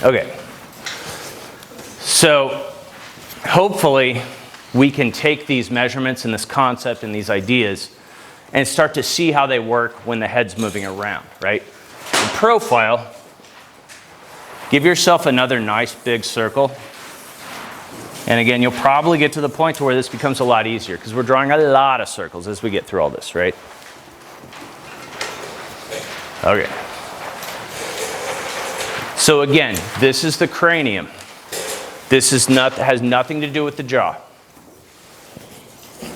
Okay. So hopefully we can take these measurements and this concept and these ideas and start to see how they work when the head's moving around, right? In profile, give yourself another nice big circle. And again, you'll probably get to the point to where this becomes a lot easier because we're drawing a lot of circles as we get through all this, right? Okay. So again, this is the cranium. This is has nothing to do with the jaw.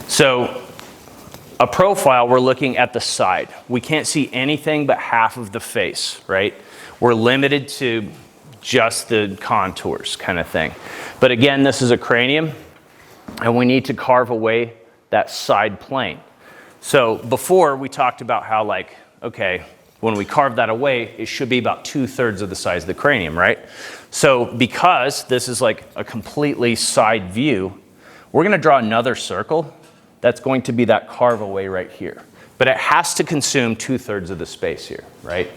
So a profile, we're looking at the side. We can't see anything but half of the face, right? We're limited to just the contours kind of thing. But again, this is a cranium, and we need to carve away that side plane. So before we talked about how, like, okay, when we carve that away, it should be about 2/3 of the size of the cranium, right? So because this is like a completely side view, we're gonna draw another circle that's going to be that carve away right here. But it has to consume 2/3 of the space here, right?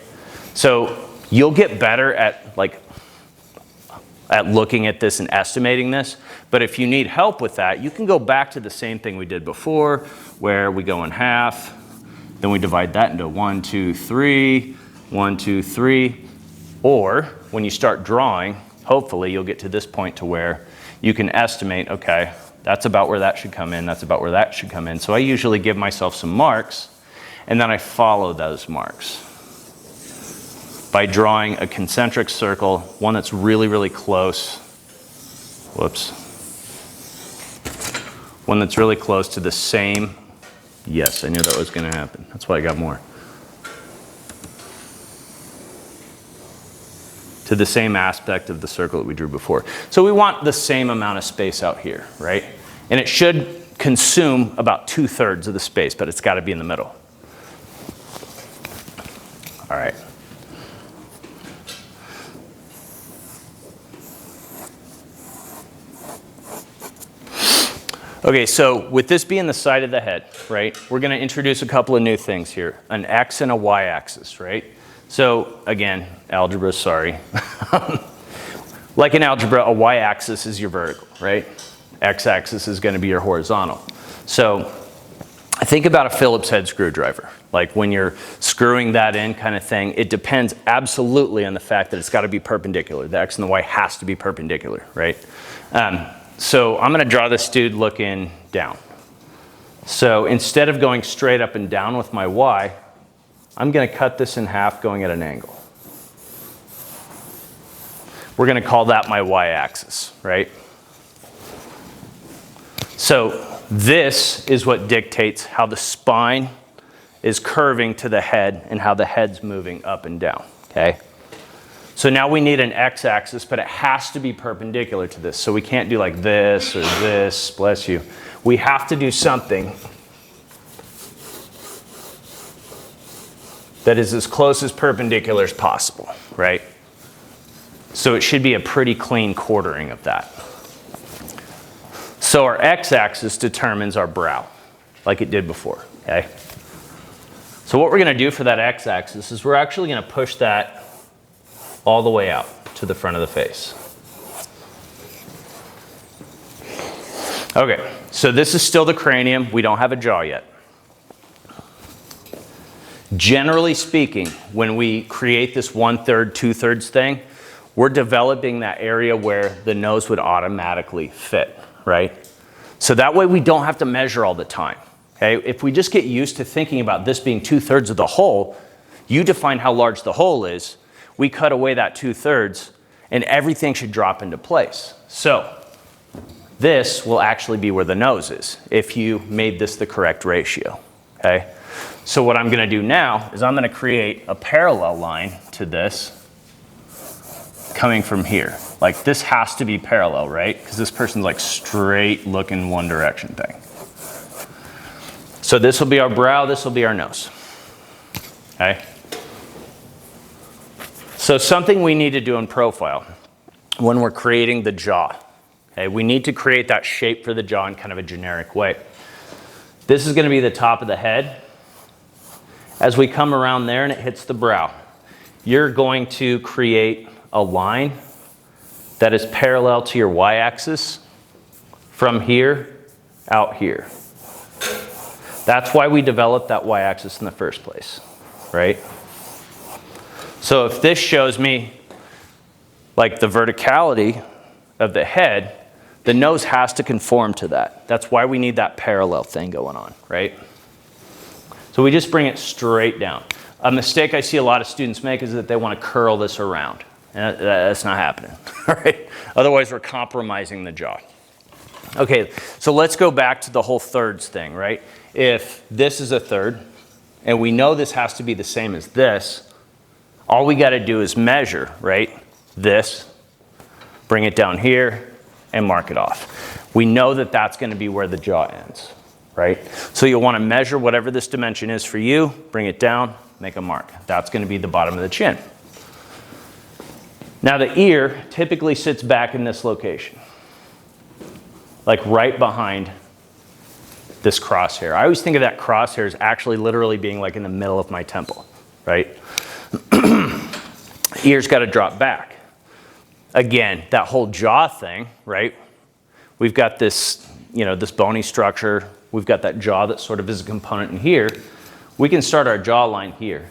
So you'll get better at looking at this and estimating this. But if you need help with that, you can go back to the same thing we did before, where we go in half, then we divide that into 1, 2, 3, 1, 2, 3. Or when you start drawing, hopefully you'll get to this point to where you can estimate, okay, that's about where that should come in, that's about where that should come in. So I usually give myself some marks, and then I follow those marks by drawing a concentric circle, one that's really, really close. Whoops. One that's really close to the same. Yes, I knew that was going to happen. That's why I got more. To the same aspect of the circle that we drew before. So we want the same amount of space out here, right? And it should consume about 2/3 of the space, but it's got to be in the middle. All right. Okay, so with this being the side of the head, right, we're going to introduce a couple of new things here, an X and a Y axis, right? So again, algebra, sorry. Like in algebra, a Y axis is your vertical, right? X axis is going to be your horizontal. So think about a Phillips head screwdriver. Like when you're screwing that in kind of thing, it depends absolutely on the fact that it's got to be perpendicular. The X and the Y has to be perpendicular, right? So I'm going to draw this dude looking down. So instead of going straight up and down with my Y, I'm going to cut this in half going at an angle. We're going to call that my Y axis, right? So this is what dictates how the spine is curving to the head and how the head's moving up and down, okay? So now we need an X axis, but it has to be perpendicular to this. So we can't do like this or this, bless you. We have to do something that is as close as perpendicular as possible, right? So it should be a pretty clean quartering of that. So our X axis determines our brow, like it did before, okay? So what we're gonna do for that X axis is we're actually gonna push that all the way out to the front of the face. Okay, so this is still the cranium. We don't have a jaw yet. Generally speaking, when we create this 1/3, 2/3 thing, we're developing that area where the nose would automatically fit, right? So that way we don't have to measure all the time, okay? If we just get used to thinking about this being 2/3 of the hole, you define how large the hole is, we cut away that 2/3, and everything should drop into place. So this will actually be where the nose is if you made this the correct ratio, okay? So what I'm going to do now is I'm going to create a parallel line to this coming from here. Like this has to be parallel, right? Because this person's like straight looking one direction thing. So this will be our brow, this will be our nose, okay? So something we need to do in profile when we're creating the jaw, okay, we need to create that shape for the jaw in kind of a generic way. This is going to be the top of the head. As we come around there and it hits the brow, you're going to create a line that is parallel to your y-axis from here out here. That's why we developed that y-axis in the first place, right? So if this shows me like the verticality of the head, the nose has to conform to that. That's why we need that parallel thing going on, right? So we just bring it straight down. A mistake I see a lot of students make is that they want to curl this around. And that's not happening, right? Otherwise, we're compromising the jaw. Okay, so let's go back to the whole thirds thing, right? If this is a third, and we know this has to be the same as this, all we got to do is measure, right? This, bring it down here, and mark it off. We know that that's going to be where the jaw ends, right? So you'll want to measure whatever this dimension is for you, bring it down, make a mark. That's going to be the bottom of the chin. Now the ear typically sits back in this location, like right behind this crosshair. I always think of that crosshair as actually literally being like in the middle of my temple, right? Ear's got to drop back. Again, that whole jaw thing, right? We've got this, this bony structure. We've got that jaw that sort of is a component in here. We can start our jawline here.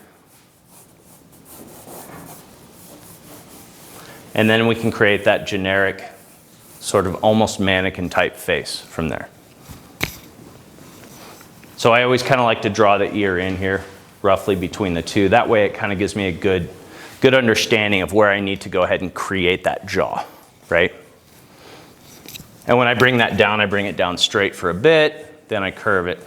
And then we can create that generic sort of almost mannequin type face from there. So I always kind of like to draw the ear in here, roughly between the two. That way it kind of gives me a good understanding of where I need to go ahead and create that jaw, right? And when I bring that down, I bring it down straight for a bit, then I curve it.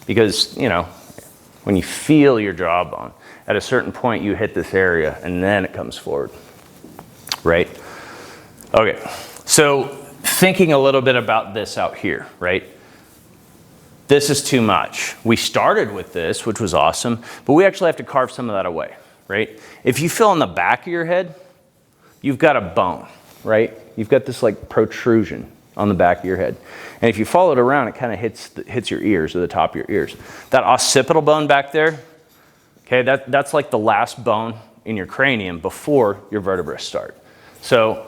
Because, when you feel your jawbone, at a certain point you hit this area and then it comes forward. Right? Okay, so thinking a little bit about this out here, right? This is too much. We started with this, which was awesome, but we actually have to carve some of that away, right? If you feel on the back of your head, you've got a bone, right? You've got this like protrusion on the back of your head. And if you follow it around, it kind of hits your ears or the top of your ears. That occipital bone back there, okay, that's like the last bone in your cranium before your vertebrae start. So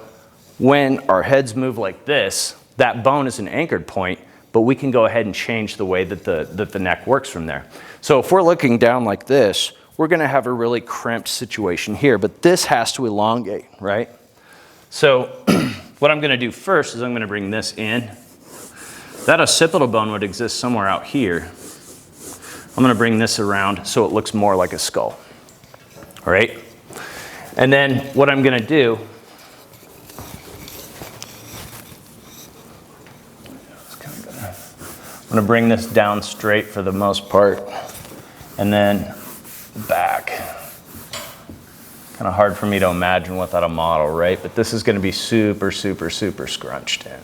when our heads move like this, that bone is an anchored point, but we can go ahead and change the way that the neck works from there. So if we're looking down like this, we're going to have a really cramped situation here, but this has to elongate, right? So what I'm going to do first is I'm going to bring this in. That occipital bone would exist somewhere out here. I'm going to bring this around so it looks more like a skull, all right? And then what I'm going to do, I'm going to bring this down straight for the most part, and then back. Kind of hard for me to imagine without a model, right? But this is going to be super, super, super scrunched in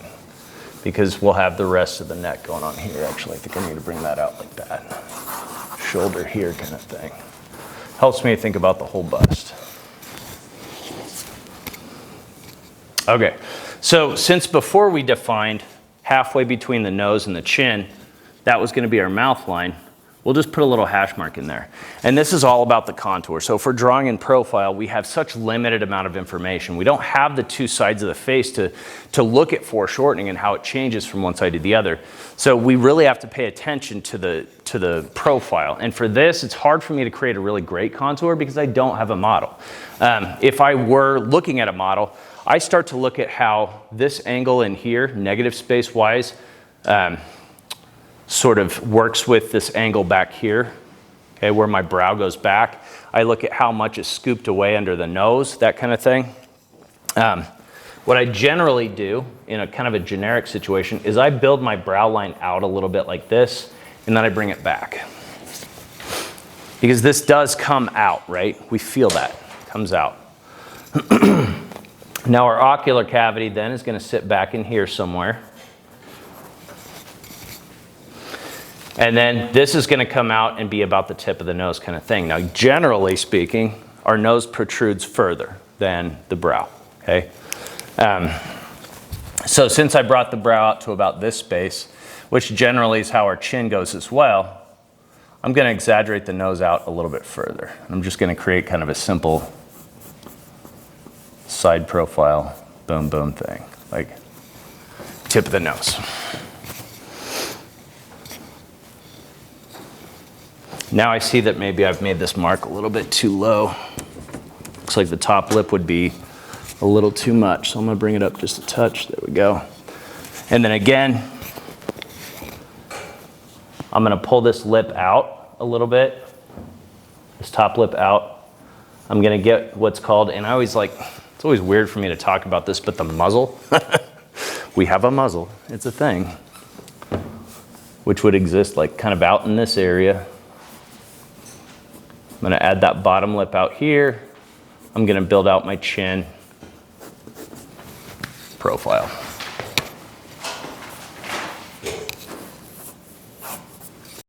because we'll have the rest of the neck going on here. Actually, I think I need to bring that out like that. Shoulder here kind of thing. Helps me think about the whole bust. Okay, so since before we defined halfway between the nose and the chin, that was going to be our mouth line, we'll just put a little hash mark in there. And this is all about the contour. So if we're drawing in profile, we have such limited amount of information. We don't have the two sides of the face to look at foreshortening and how it changes from one side to the other. So we really have to pay attention to the profile. And for this, it's hard for me to create a really great contour because I don't have a model. If I were looking at a model, I start to look at how this angle in here, negative space wise, sort of works with this angle back here, okay, where my brow goes back. I look at how much is scooped away under the nose, that kind of thing. What I generally do in a kind of a generic situation is I build my brow line out a little bit like this, and then I bring it back. Because this does come out, right? We feel that, it comes out. Now our ocular cavity then is going to sit back in here somewhere. And then this is going to come out and be about the tip of the nose kind of thing. Now, generally speaking, our nose protrudes further than the brow, okay? So since I brought the brow out to about this space, which generally is how our chin goes as well, I'm going to exaggerate the nose out a little bit further. I'm just going to create kind of a simple side profile boom, boom thing, like tip of the nose. Now I see that maybe I've made this mark a little bit too low. Looks like the top lip would be a little too much, so I'm gonna bring it up just a touch. There we go. And then again, I'm gonna pull this lip out a little bit, this top lip out. I'm gonna get what's called, and I always like, it's always weird for me to talk about this, but the muzzle. We have a muzzle, it's a thing, which would exist like kind of out in this area. I'm gonna add that bottom lip out here. I'm gonna build out my chin profile.